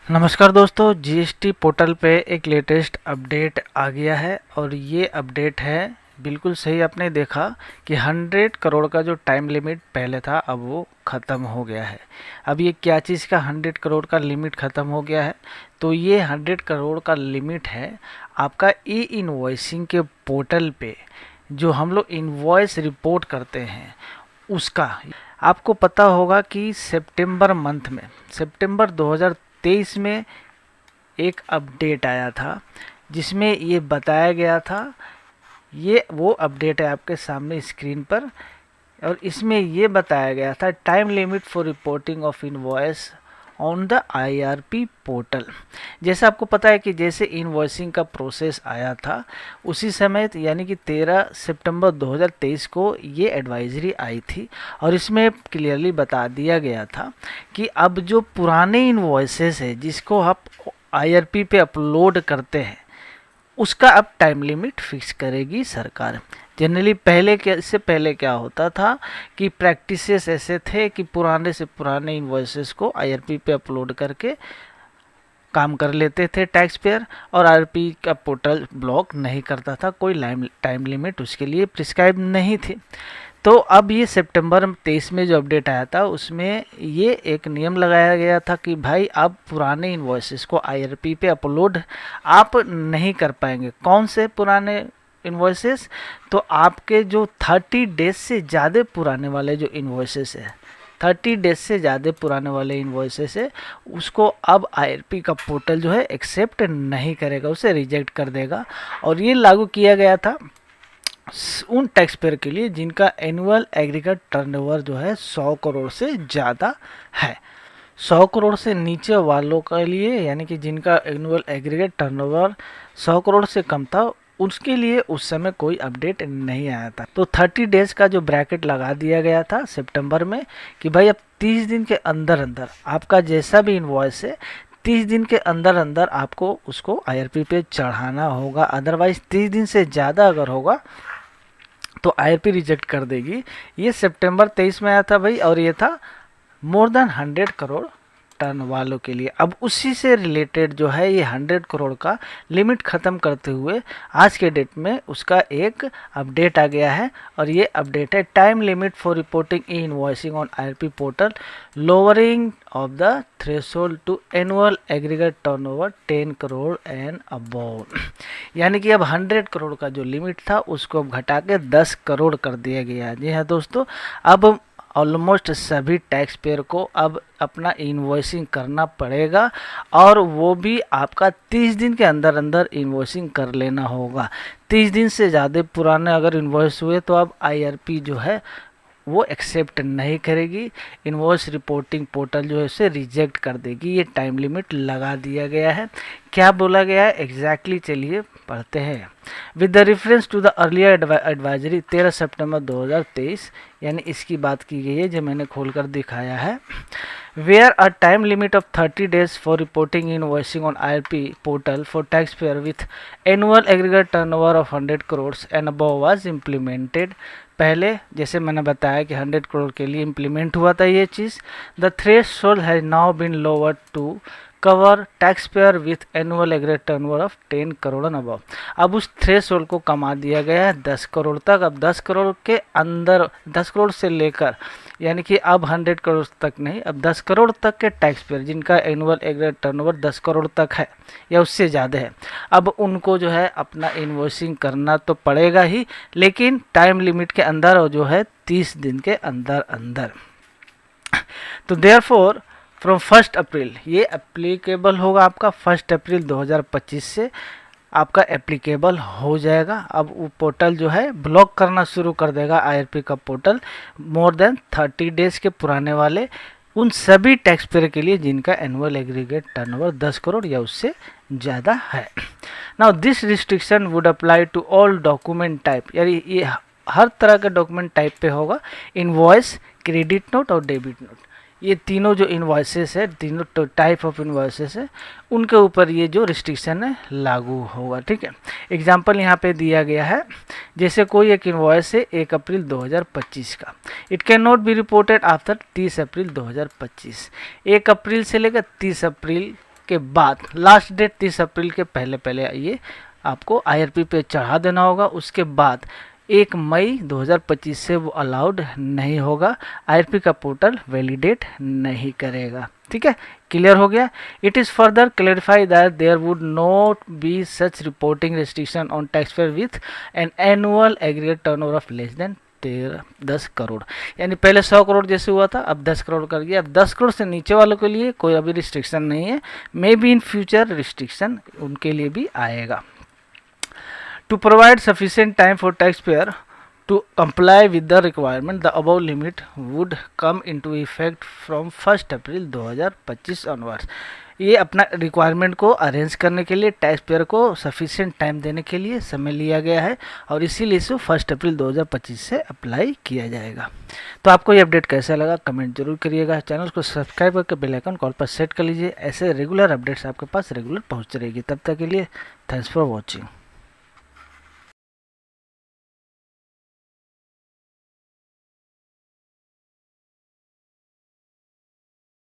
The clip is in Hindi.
नमस्कार दोस्तों, जीएसटी पोर्टल पे एक लेटेस्ट अपडेट आ गया है और ये अपडेट है, बिल्कुल सही आपने देखा कि 100 करोड़ का जो टाइम लिमिट पहले था अब वो ख़त्म हो गया है। अब ये क्या चीज़ का 100 करोड़ का लिमिट ख़त्म हो गया है? तो ये 100 करोड़ का लिमिट है आपका ई इनवॉइसिंग के पोर्टल पे जो हम लोग इनवॉइस रिपोर्ट करते हैं उसका। आपको पता होगा कि सितंबर मंथ में, सितंबर 2023 में एक अपडेट आया था जिसमें ये बताया गया था, ये वो अपडेट है आपके सामने स्क्रीन पर, और इसमें ये बताया गया था time limit for reporting of invoice on the IRP portal. जैसे आपको पता है कि जैसे इनवॉइसिंग का प्रोसेस आया था उसी समय यानी कि 13 सितंबर 2023 को ये एडवाइजरी आई थी और इसमें क्लियरली बता दिया गया था कि अब जो पुराने इनवॉइसेस है जिसको आप आईआरपी पे अपलोड करते हैं उसका अब टाइम लिमिट फिक्स करेगी सरकार। जनरली पहले क्या, इससे पहले क्या होता था कि प्रैक्टिसेस ऐसे थे कि पुराने से पुराने इनवॉइसेस को आईआरपी पे अपलोड करके काम कर लेते थे टैक्स पेयर, और आईआरपी का पोर्टल ब्लॉक नहीं करता था, कोई टाइम लिमिट उसके लिए प्रिस्क्राइब नहीं थी। तो अब ये सितंबर 23 में जो अपडेट आया था उसमें ये एक नियम लगाया गया था कि भाई आप पुराने इनवॉइसेस को आईआरपी पे अपलोड आप नहीं कर पाएंगे। कौन से पुराने इनवॉइसेस? तो आपके जो 30 डेज से ज़्यादा पुराने वाले जो इनवॉइसेस है, 30 डेज से ज़्यादा पुराने वाले इनवॉइसेस है, उसको अब आईआरपी का पोर्टल जो है एक्सेप्ट नहीं करेगा, उसे रिजेक्ट कर देगा। और ये लागू किया गया था उन टैक्स पेयर के लिए जिनका एनुअल एग्रीगेट टर्नओवर जो है 100 करोड़ से ज़्यादा है। 100 करोड़ से नीचे वालों के लिए, यानी कि जिनका एनुअल एग्रीगेट टर्नओवर 100 करोड़ से कम था, उसके लिए उस समय कोई अपडेट नहीं आया था। तो 30 डेज का जो ब्रैकेट लगा दिया गया था सितंबर में कि भाई अब 30 दिन के अंदर अंदर आपका जैसा भी इनवॉइस है 30 दिन के अंदर अंदर आपको उसको आईआरपी पे चढ़ाना होगा। अदरवाइज 30 दिन से ज़्यादा अगर होगा तो आईआरपी रिजेक्ट कर देगी। ये सितंबर 23 में आया था भाई, और ये था मोर देन 100 करोड़ टर्न वालों के लिए। अब उसी से रिलेटेड जो है ये 100 करोड़ का लिमिट ख़त्म करते हुए आज के डेट में उसका एक अपडेट आ गया है, और ये अपडेट है time limit for reporting e invoicing on IRP portal lowering of the threshold to annual aggregate turnover 10 crore and above. यानी कि अब 100 करोड़ का जो लिमिट था उसको अब घटा के 10 करोड़ कर दिया गया है। जी हाँ दोस्तों, अब ऑलमोस्ट सभी टैक्स पेयर को अब अपना इन्वॉइसिंग करना पड़ेगा, और वो भी आपका 30 दिन के अंदर अंदर इन्वॉइसिंग कर लेना होगा। 30 दिन से ज़्यादा पुराने अगर इन्वॉइस हुए तो अब आईआरपी जो है वो एक्सेप्ट नहीं करेगी, इनवॉइस रिपोर्टिंग पोर्टल जो है उसे रिजेक्ट कर देगी। ये टाइम लिमिट लगा दिया गया है। क्या बोला गया है एग्जैक्टली, चलिए पढ़ते हैं। With the reference to the earlier advisory 13 सितंबर 2023, यानी इसकी बात की गई है जो मैंने खोलकर दिखाया है। Where a time limit of 30 days for reporting invoicing on IRP portal for tax payer with annual aggregate turnover of 100 crore and above was implemented. पहले जैसे मैंने बताया कि 100 करोड़ के लिए इम्प्लीमेंट हुआ था ये चीज़। The threshold has now been lowered to cover tax payer with annual aggregate turnover of 10 crore and above. अब उस थ्रेशोल्ड को कमा दिया गया है 10 करोड़ तक। अब 10 करोड़ के अंदर, 10 करोड़ से लेकर, यानी कि अब 100 करोड़ तक नहीं, अब 10 करोड़ तक के टैक्स पेयर जिनका एनुअल एग्रीगेट टर्नओवर 10 करोड़ तक है या उससे ज़्यादा है, अब उनको जो है अपना इन्वॉइसिंग करना तो पड़ेगा ही, लेकिन टाइम लिमिट के अंदर, और जो है 30 दिन के अंदर अंदर। तो देयरफॉर फ्रॉम 1 अप्रैल ये एप्लीकेबल होगा आपका, 1 अप्रैल 2025 से आपका एप्लीकेबल हो जाएगा। अब वो पोर्टल जो है ब्लॉक करना शुरू कर देगा आईआरपी का पोर्टल मोर देन 30 डेज के पुराने वाले उन सभी टैक्स पेयर के लिए जिनका एनुअल एग्रीगेट टर्नओवर 10 करोड़ या उससे ज़्यादा है। Now this restriction would apply to all document type, यानी ये हर तरह का डॉक्यूमेंट टाइप पे होगा, इनवॉइस, क्रेडिट नोट और डेबिट नोट। ये तीनों जो इनवॉइसेस है, तीनों टाइप ऑफ इनवॉइसेस है, उनके ऊपर ये जो रिस्ट्रिक्शन है लागू होगा। ठीक है, एग्जांपल यहाँ पे दिया गया है। जैसे कोई एक इनवॉइस है 1 अप्रैल 2025 का, it can not be reported after 30 अप्रैल 2025। 1 अप्रैल से लेकर 30 अप्रैल के बाद लास्ट डेट 30 अप्रैल के पहले पहले ये आपको IRP पे चढ़ा देना होगा। उसके बाद 1 मई 2025 से वो अलाउड नहीं होगा, IRP का पोर्टल वैलिडेट नहीं करेगा। ठीक है, क्लियर हो गया। It is further clarify that there would not be such reporting restriction on tax payer with an annual aggregate turnover of less than 10 crore. यानी पहले 100 करोड़ जैसे हुआ था, अब 10 करोड़ कर दिया। अब 10 करोड़ से नीचे वालों के लिए कोई अभी रिस्ट्रिक्शन नहीं है, may be in future restriction उनके लिए भी आएगा। To provide sufficient time for taxpayer to comply with the requirement, the above limit would come into effect from 1 April 2025 onwards। ये अपना रिक्वायरमेंट को अरेंज करने के लिए टैक्स पेयर को सफिशिएंट टाइम देने के लिए समय लिया गया है और इसीलिए इसे 1 अप्रैल 2025 से अप्लाई किया जाएगा। तो आपको ये अपडेट कैसा लगा कमेंट जरूर करिएगा। चैनल को सब्सक्राइब करके बेल आइकन कॉल पर सेट कर लीजिए। ऐसे रेगुलर अपडेट्स आपके पास रेगुलर पहुँचती रहेगी। तब तक के लिए थैंक्स फॉर वॉचिंग।